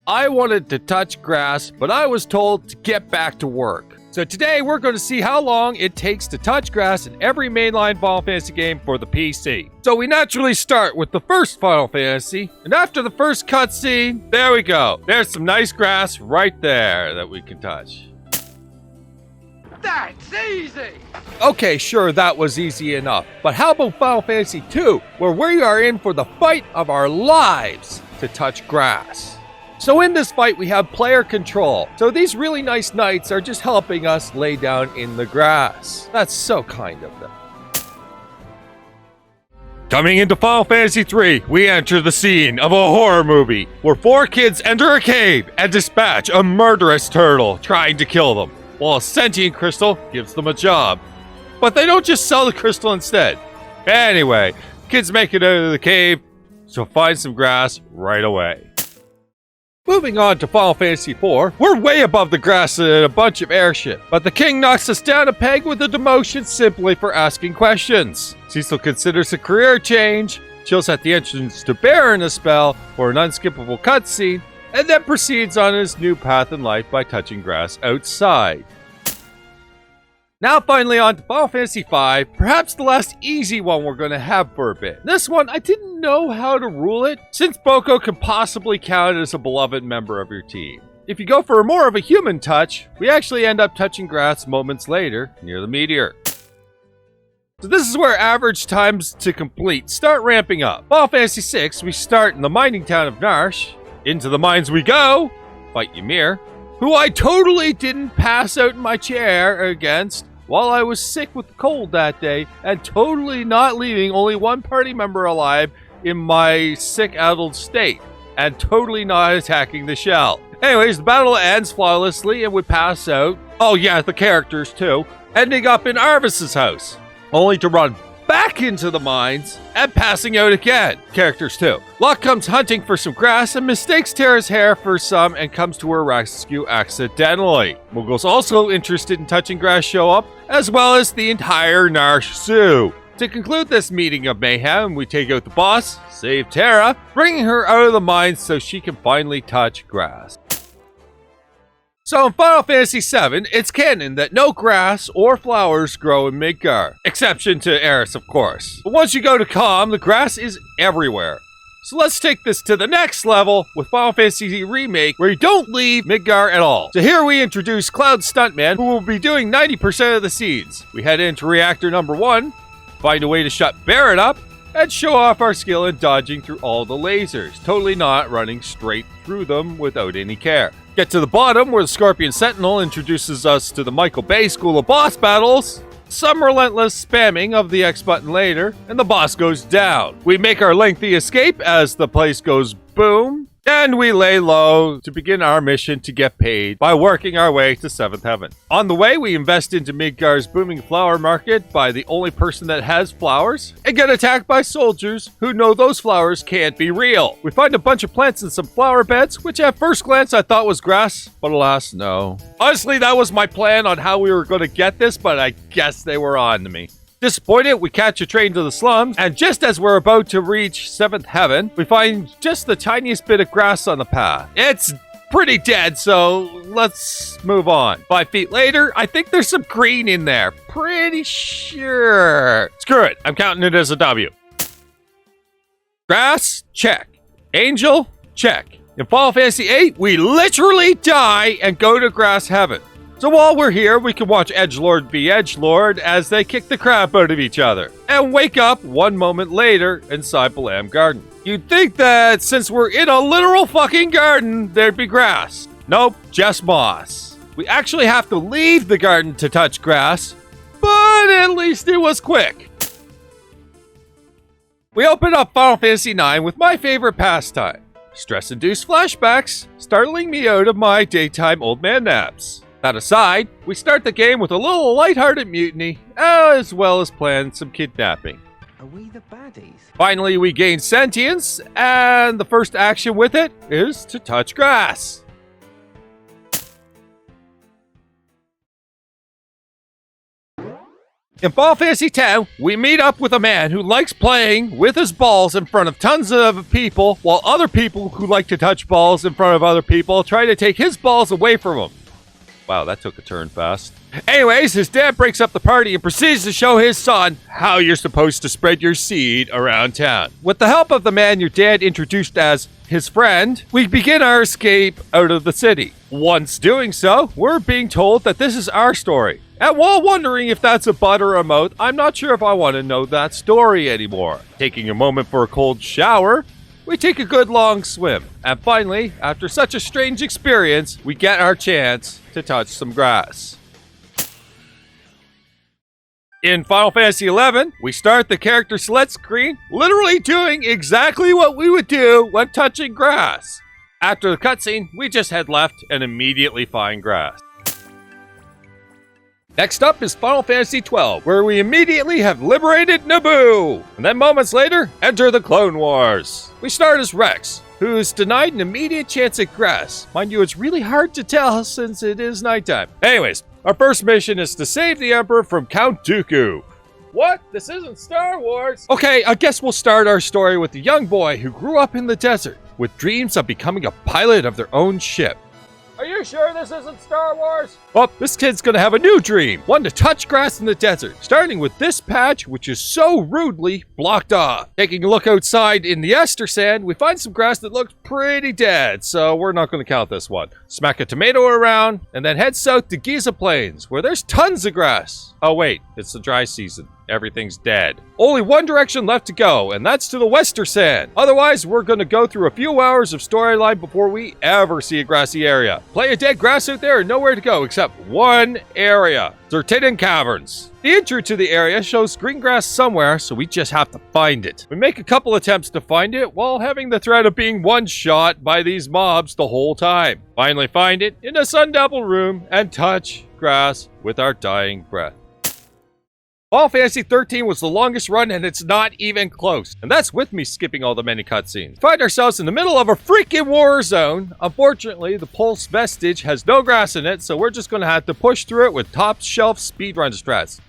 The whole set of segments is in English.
I wanted to touch grass, but I was told to get back to work. So today we're going to see how long it takes to touch grass in every mainline Final Fantasy game for the PC. So we naturally start with the first Final Fantasy, and after the first cutscene, there we go. There's some nice grass right there that we can touch. That's easy! Okay, sure, that was easy enough. But how about Final Fantasy 2, where we are in for the fight of our lives to touch grass? So in this fight, we have player control. So these really nice knights are just helping us lay down in the grass. That's so kind of them. Coming into Final Fantasy 3, we enter the scene of a horror movie where 4 kids enter a cave and dispatch a murderous turtle trying to kill them, while a sentient crystal gives them a job. But they don't just sell the crystal instead. Anyway, kids make it out of the cave, so find some grass right away. Moving on to Final Fantasy 4, we're way above the grass in a bunch of airship, but the king knocks us down a peg with a demotion simply for asking questions. Cecil considers a career change, chills at the entrance to Baron a spell for an unskippable cutscene, and then proceeds on his new path in life by touching grass outside. Now finally on to Final Fantasy V, perhaps the last easy one we're going to have for a bit. This one, I didn't know how to rule it, since Boko can possibly count as a beloved member of your team. If you go for more of a human touch, we actually end up touching grass moments later near the meteor. So this is where average times to complete start ramping up. Final Fantasy VI, we start in the mining town of Narsh. Into the mines we go, fight Ymir, who I totally didn't pass out in my chair against while I was sick with the cold that day, and totally not leaving only one party member alive in my sick addled state, and totally not attacking the shell. Anyways, the battle ends flawlessly and we pass out. Oh yeah, the characters too, ending up in Arvis's house, only to run back into the mines and passing out again. Characters too. Locke comes hunting for some grass and mistakes Terra's hair for some and comes to her rescue accidentally. Muggle's also interested in touching grass show up, as well as the entire Narsh Zoo. To conclude this meeting of mayhem, we take out the boss, save Terra, bringing her out of the mines so she can finally touch grass. So in Final Fantasy VII, it's canon that no grass or flowers grow in Midgar. Exception to Eris, of course. But once you go to Calm, the grass is everywhere. So let's take this to the next level with Final Fantasy Remake, where you don't leave Midgar at all. So here we introduce Cloud Stuntman, who will be doing 90% of the scenes. We head into reactor number 1, find a way to shut Barret up, and show off our skill in dodging through all the lasers, totally not running straight through them without any care. Get to the bottom where the Scorpion Sentinel introduces us to the Michael Bay School of Boss Battles, some relentless spamming of the X button later, and the boss goes down. We make our lengthy escape as the place goes boom, and we lay low to begin our mission to get paid by working our way to 7th Heaven. On the way, we invest into Midgar's booming flower market by the only person that has flowers, and get attacked by soldiers who know those flowers can't be real. We find a bunch of plants in some flower beds, which at first glance I thought was grass, but alas, no. Honestly, that was my plan on how we were going to get this, but I guess they were on to me. Disappointed, we catch a train to the slums, and just as we're about to reach 7th Heaven, we find just the tiniest bit of grass on the path. It's pretty dead, so let's move on. 5 feet later, I think there's some green in there. Pretty sure. Screw it, I'm counting it as a W. Grass, check. Angel, check. In Final Fantasy VIII, we literally die and go to Grass Heaven. So while we're here, we can watch Edgelord be Edgelord as they kick the crap out of each other, and wake up 1 moment later inside Balam Garden. You'd think that since we're in a literal fucking garden, there'd be grass. Nope, just moss. We actually have to leave the garden to touch grass, but at least it was quick. We open up Final Fantasy IX with my favorite pastime, stress-induced flashbacks, startling me out of my daytime old man naps. That aside, we start the game with a little lighthearted mutiny, as well as plan some kidnapping. Are we the baddies? Finally, we gain sentience, and the first action with it is to touch grass. In Final Fantasy X, we meet up with a man who likes playing with his balls in front of tons of people, while other people who like to touch balls in front of other people try to take his balls away from him. Wow, that took a turn fast. Anyways, his dad breaks up the party and proceeds to show his son how you're supposed to spread your seed around town. With the help of the man your dad introduced as his friend, we begin our escape out of the city. Once doing so, we're being told that this is our story. And while wondering if that's a butt or a mouth, I'm not sure if I want to know that story anymore. Taking a moment for a cold shower, we take a good long swim. And finally, after such a strange experience, we get our chance to touch some grass. In Final Fantasy XI, we start the character select screen, literally doing exactly what we would do when touching grass. After the cutscene, we just head left and immediately find grass. Next up is Final Fantasy XII, where we immediately have liberated Naboo! And then moments later, enter the Clone Wars. We start as Rex, who's denied an immediate chance at grass. Mind you, it's really hard to tell since it is nighttime. Anyways, our first mission is to save the Emperor from Count Dooku. What? This isn't Star Wars! Okay, I guess we'll start our story with a young boy who grew up in the desert, with dreams of becoming a pilot of their own ship. Are you sure this isn't Star Wars? Well, this kid's gonna have a new dream. One to touch grass in the desert, starting with this patch, which is so rudely blocked off. Taking a look outside in the Ester Sand, we find some grass that looks pretty dead, so we're not gonna count this one. Smack a tomato around, and then head south to Giza Plains, where there's tons of grass. Oh wait, it's the dry season. Everything's dead. Only one direction left to go, and that's to the Wester Sand. Otherwise, we're gonna go through a few hours of storyline before we ever see a grassy area. Plenty of dead grass out there and nowhere to go except one area. Zertidan Caverns. The intro to the area shows green grass somewhere, so we just have to find it. We make a couple attempts to find it while having the threat of being one-shot by these mobs the whole time. Finally find it in a sun-dappled room and touch grass with our dying breath. Final Fantasy XIII was the longest run and it's not even close. And that's with me skipping all the many cutscenes. We find ourselves in the middle of a freaking war zone. Unfortunately, the Pulse Vestige has no grass in it, so we're just going to have to push through it with top shelf speedrun strats.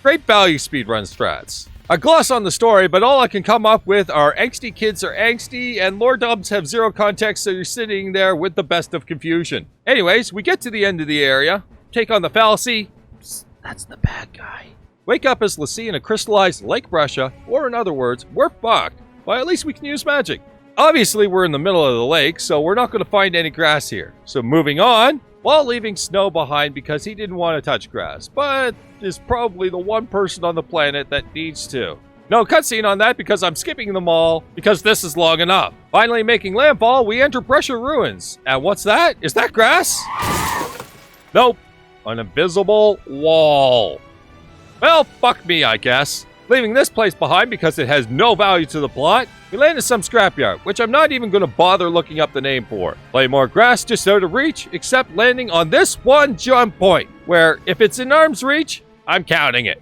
Great value speedrun strats. I gloss on the story, but all I can come up with are angsty kids are angsty and lore dubs have zero context, so you're sitting there with the best of confusion. Anyways, we get to the end of the area, take on the fallacy. That's the bad guy. Wake up as Lassie in a crystallized Lake Brescia, or in other words, we're fucked. But at least we can use magic. Obviously, we're in the middle of the lake, so we're not going to find any grass here. So moving on, while leaving Snow behind because he didn't want to touch grass, but is probably the one person on the planet that needs to. No cutscene on that because I'm skipping them all because this is long enough. Finally making landfall, we enter Brescia Ruins. And what's that? Is that grass? Nope. An invisible wall. Well, fuck me, I guess. Leaving this place behind because it has no value to the plot, we land in some scrapyard, which I'm not even going to bother looking up the name for. Play more grass just out of reach, except landing on this one jump point, where if it's in arm's reach, I'm counting it.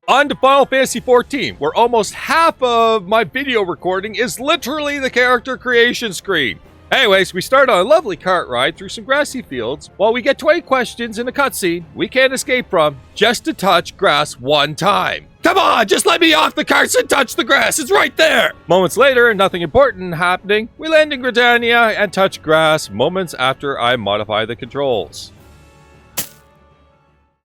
On to Final Fantasy XIV, where almost half of my video recording is literally the character creation screen. Anyways, we start on a lovely cart ride through some grassy fields while we get 20 questions in a cutscene we can't escape from just to touch grass one time. Come on, just let me off the carts and touch the grass, it's right there! Moments later, nothing important happening, we land in Gridania and touch grass moments after I modify the controls.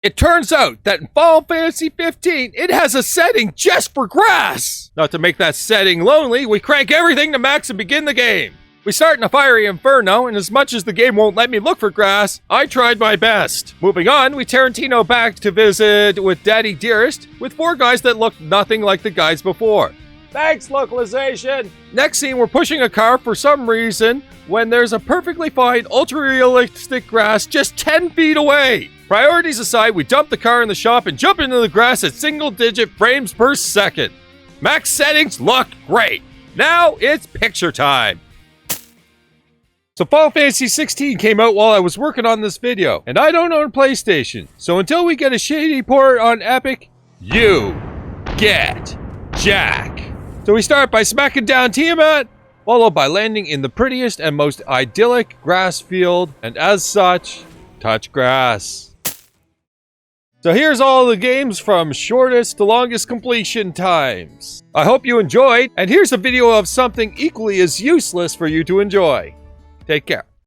It turns out that in Final Fantasy 15, it has a setting just for grass! Not to make that setting lonely, we crank everything to max and begin the game. We start in a fiery inferno, and as much as the game won't let me look for grass, I tried my best. Moving on, we Tarantino back to visit with Daddy Dearest, with 4 guys that look nothing like the guys before. Thanks, localization! Next scene, we're pushing a car for some reason, when there's a perfectly fine, ultra-realistic grass just 10 feet away. Priorities aside, we dump the car in the shop and jump into the grass at single-digit frames per second. Max settings look great. Now it's picture time. So Final Fantasy 16 came out while I was working on this video, and I don't own a PlayStation, so until we get a shady port on Epic, you get Jack. So we start by smacking down Tiamat, followed by landing in the prettiest and most idyllic grass field, and as such, touch grass. So here's all the games from shortest to longest completion times. I hope you enjoyed, and here's a video of something equally as useless for you to enjoy. Take care.